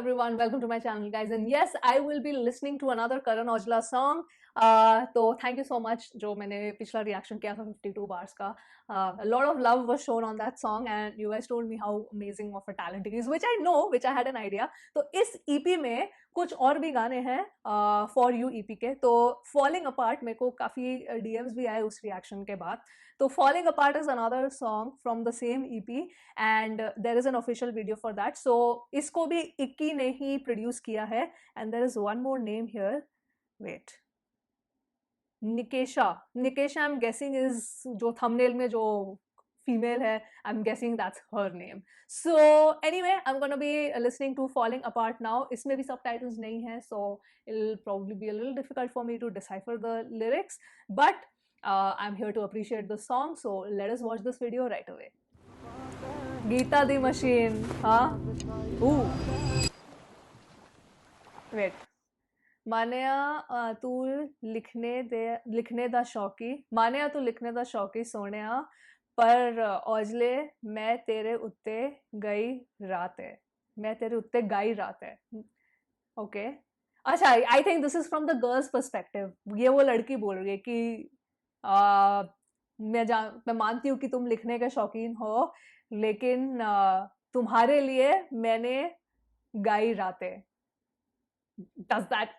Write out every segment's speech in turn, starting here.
everyone, welcome to my channel guys, and yes, I will be listening to another Karan Aujla song. तो thank you so much जो मैंने पिछला reaction किया था 52 bars का. A lot of love was shown on that song and you guys told me how amazing of a talent he is, which I know, which I had an idea. तो इस EP में कुछ और भी गाने हैं For You EP के. तो Falling Apart मेरे को काफ़ी DMs भी आए उस reaction के बाद. तो Falling Apart is another song from the same EP and there is an official video for that. So इसको भी इक्की ने ही produce किया है and there is one more name here. Wait. Nikesha. Nikesha I'm guessing is जो thumbnail में जो female है, I'm guessing that's her name. So anyway, I'm gonna be listening to Falling Apart now. इसमें भी subtitles नहीं है, so it'll probably be a little difficult for me to decipher the lyrics. But I'm here to appreciate the song, so let us watch this video right away. Geeta the Machine, huh? Ooh. Wait. मानिया तू लिखने दा शौकी मानिया तू लिखने दा शौकी सोनिया पर औजले मैं तेरे उत्ते गई रात है मैं तेरे उत्ते गई रात है ओके अच्छा I think this is from the girls perspective ये वो लड़की बोल रही है कि मैं मानती हूँ कि तुम लिखने के शौकीन हो लेकिन तुम्हारे लिए मैंने गाई रातें does that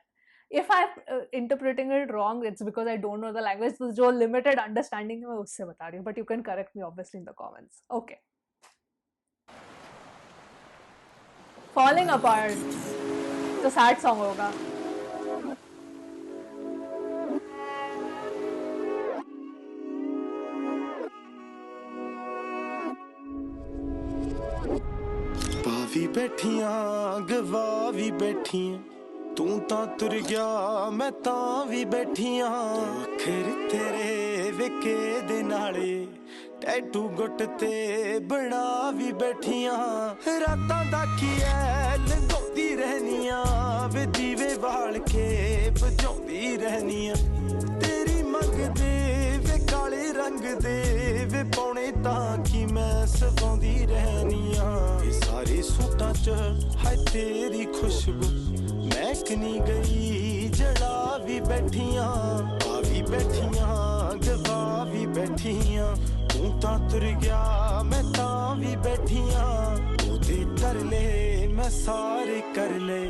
if I'm interpreting it wrong it's because I don't know the language तो जो limited understanding है मैं उससे बता रही हूँ but you can correct me obviously in the comments okay Falling Apart तो sad song होगा पावी बैठियां गवा भी बैठियां तू तां तुर गया मैं तां भी बैठियां अखर तेरे विके दे नाले टैटू गुट ते बना भी बैठियां रातां दा की ऐ लंघौंदी रहनियां वे दीवे बाल के बुझाउंदी रहनियां तेरी मंगदे वे काले रंग दे वे पौने तां की मैं सवाउंदी रहनियां सारे सूटां च हाय तेरी खुशबू महकनी गई जड़ा भी बैठियां आ भी बैठियां गवा भी बैठियां तू तां तुर गया मैं तां भी बैठियां ओदे तरले मैं सारे कर ले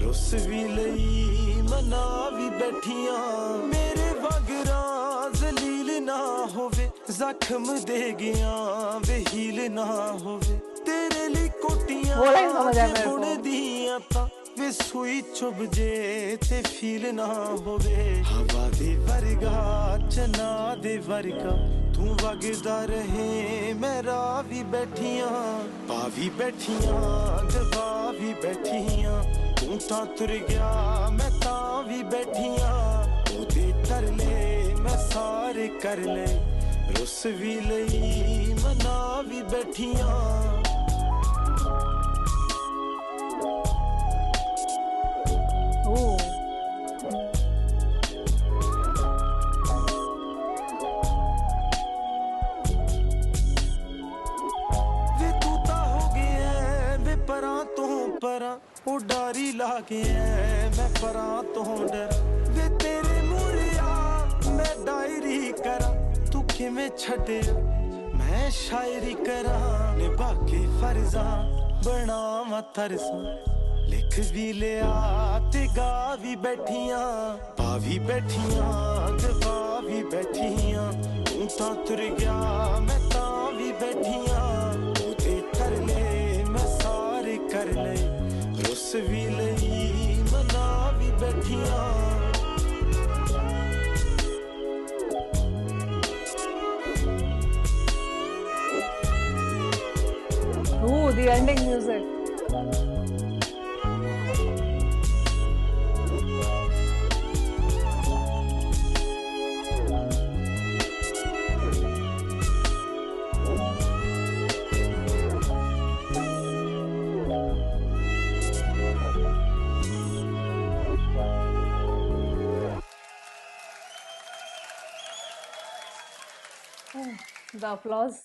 रुस भी लई मना भी बैठियां मेरे वगरां जलील ना होवे जख्म दे गया वे हील ना होवे तेरे लिए कोटियां बुन दियां तां वे सुई चुभ जे ते फील ना होवे हवा दे वर्गा चना दे वर्गा तू वगदा रहे मैं राह भी बैठियां पावी बैठियां गवा भी बैठियां तू तां तुर गया मैं तां भी बैठियां ओदे तरले मैं सारे कर ले रुस भी लई मना भी बैठियां उडारी लागे मैं परा तो डर वे तेरे मुरिया मैं डायरी करा तू किवें छड्डिया मैं शायरी करा निभा के फर्जा बनावा तरसा लिख भी लिया ते गा भी बैठियां पा भी बैठियां गवा भी बैठियां तू तां तुर गया मैं तां भी बैठियां ओदे तरले मैं सारे कर ले रुस भी लई मना भी बैठियां Ooh, the ending music. The applause.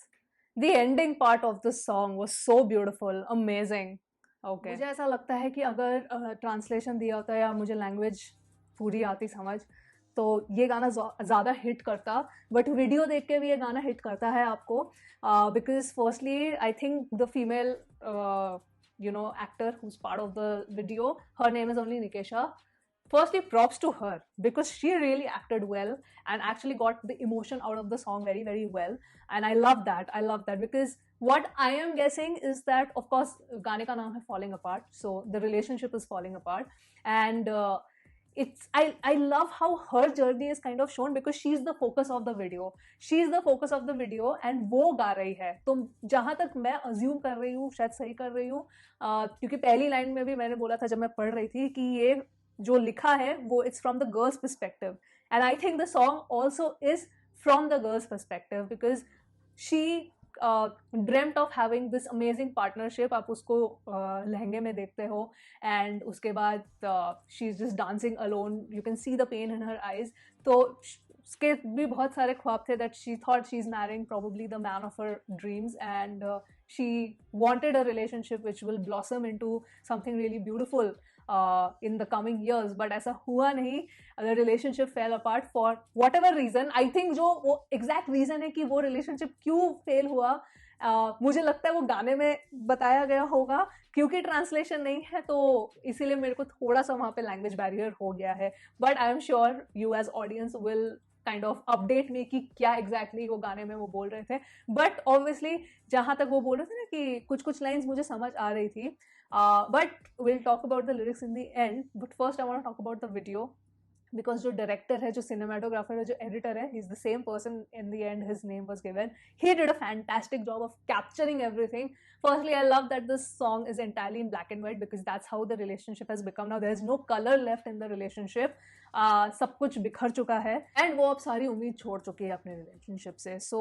The ending part of the song was so beautiful, amazing. Okay मुझे ऐसा लगता है कि अगर ट्रांसलेशन दिया होता या मुझे लैंग्वेज पूरी आती समझ तो ये गाना ज़्यादा हिट करता, बट वीडियो देख के भी ये गाना हिट करता है आपको, because firstly I think the female actor who's part of the video, her name is only Nikesha. Firstly, props to her because she really acted well and actually got the emotion out of the song very, very well. And I love that. I love that because what I am guessing is that, of course, gaane ka naam hai Falling Apart. So the relationship is falling apart. And I love how her journey is kind of shown because she's the focus of the video. She's the focus of the video and वो गा रही है. तो जहाँ तक मैं assume कर रही हूँ, शायद सही कर रही हूँ, क्योंकि पहली लाइन में भी मैंने बोला था जब मैं पढ़ रही थी कि ये जो लिखा है वो it's from the girl's perspective, and I think the song also is from the girl's perspective because she dreamt of having this amazing partnership. आप उसको लहंगे में देखते हो and उसके बाद she's just dancing alone, you can see the pain in her eyes. तो उसके भी बहुत सारे ख्वाब थे that she thought she's marrying probably the man of her dreams, and she wanted a relationship which will blossom into something really beautiful in the coming years, but ऐसा हुआ नहीं. The relationship fell apart for whatever reason. I think जो वो exact reason है कि वो relationship क्यों fail हुआ, मुझे लगता है वो गाने में बताया गया होगा, क्योंकि ट्रांसलेशन नहीं है तो इसीलिए मेरे को थोड़ा सा वहाँ पे लैंग्वेज बैरियर हो गया है. But I am sure you as audience will kind of update में कि क्या एग्जैक्टली वो गाने में वो बोल रहे थे. बट ऑब्वियसली जहाँ तक वो बोल रहे थे ना कि कुछ कुछ लाइन्स मुझे समझ आ रही थी. But will talk about the lyrics in the end. But first I want to talk about the video because जो director है, जो cinematographer है, जो editor है, he's the same person. In the end his name was given. He did a fantastic job of capturing everything. Firstly, I love that this song is entirely in black and white because that's how the relationship has become now. There's no color left in the relationship. सब कुछ बिखर चुका है and वो अब सारी उम्मीद छोड़ चुकी है अपने relationship से. So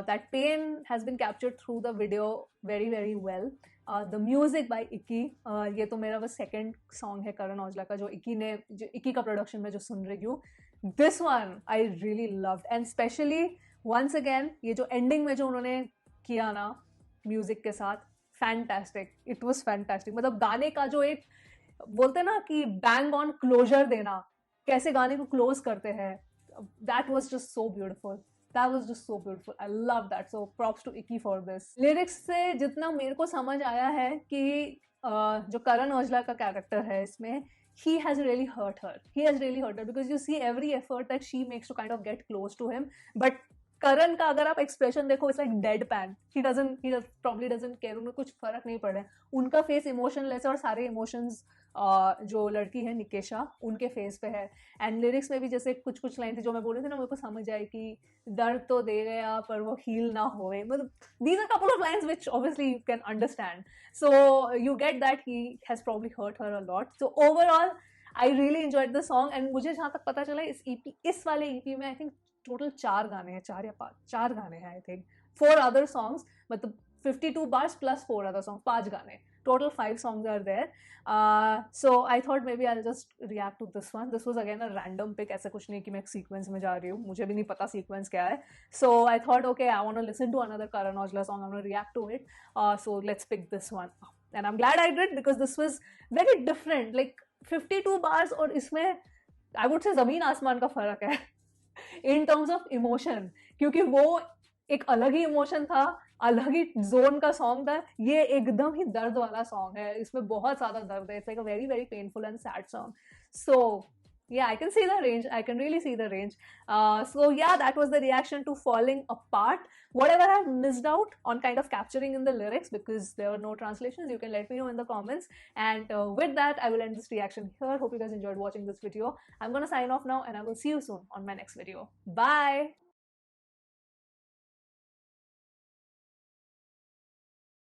that pain has been captured through the video very, very well. The music by इक्की, ये तो मेरा बस सेकेंड सॉन्ग है करण औजला का जो इक्की का प्रोडक्शन में जो सुन रही हूँ. This one I really loved and specially once again ये जो एंडिंग में जो उन्होंने किया ना म्यूजिक के साथ, फैंटास्टिक. It was fantastic. मतलब गाने का जो एक बोलते ना कि बैंग ऑन क्लोजर देना, कैसे गाने को क्लोज करते हैं, that was just so beautiful. That was just so beautiful. I love that. So props to Ikki for this. Lyrics से जितना मेरे को समझ आया है कि जो करण औजला का कैरेक्टर है इसमें, he has really hurt her. He has really hurt her because you see every effort that she makes to kind of get close to him. But करण का अगर आप एक्सप्रेशन देखो, it's like deadpan. He probably doesn't care. उन्हें कुछ फर्क नहीं पड़ रहा है. उनका फेस इमोशनलेस है और सारे इमोशंस जो लड़की है निकेशा उनके फेस पे है. एंड लिरिक्स में भी जैसे कुछ कुछ लाइन थी जो मैं बोल रही थी ना, मेरे को समझ आई कि दर्द तो दे गया पर वो हील ना होए. मतलब these are couple of lines which obviously you can understand. So you get that he has probably hurt her a lot. So overall I really enjoyed the song. and मुझे जहाँ तक पता चला इस वाले EP में I think टोटल 4 गाने हैं, 4 या 5 4 गाने हैं. आई थिंक 4 other songs, मतलब 52 bars plus 4 other songs, 5 गाने. Total 5 songs are there. So I thought maybe I'll just react to this one. This was again a random pick. ऐसा कुछ नहीं कि मैं एक sequence में जा रही हूँ, मुझे भी नहीं पता sequence क्या है. So I thought okay, I want to listen to another Karan Aujla song. I want to react to it. So let's pick this one. And I'm glad I did because this was very different. Like 52 bars और इसमें I would say ज़मीन आसमान का फर्क है in terms of emotion. क्योंकि वो एक अलग ही इमोशन था, अलग ही जोन का सॉन्ग था. ये एकदम ही दर्द वाला सॉन्ग है, इसमें बहुत ज्यादा दर्द है. It's like a very very painful and sad song. So yeah, I can see the range. I can really see the range. So yeah, that was the reaction to Falling Apart. Whatever I've missed out on kind of capturing in the lyrics because there were no translations, you can let me know in the comments. And with that, I will end this reaction here. Hope you guys enjoyed watching this video. I'm gonna sign off now and I will see you soon on my next video. Bye.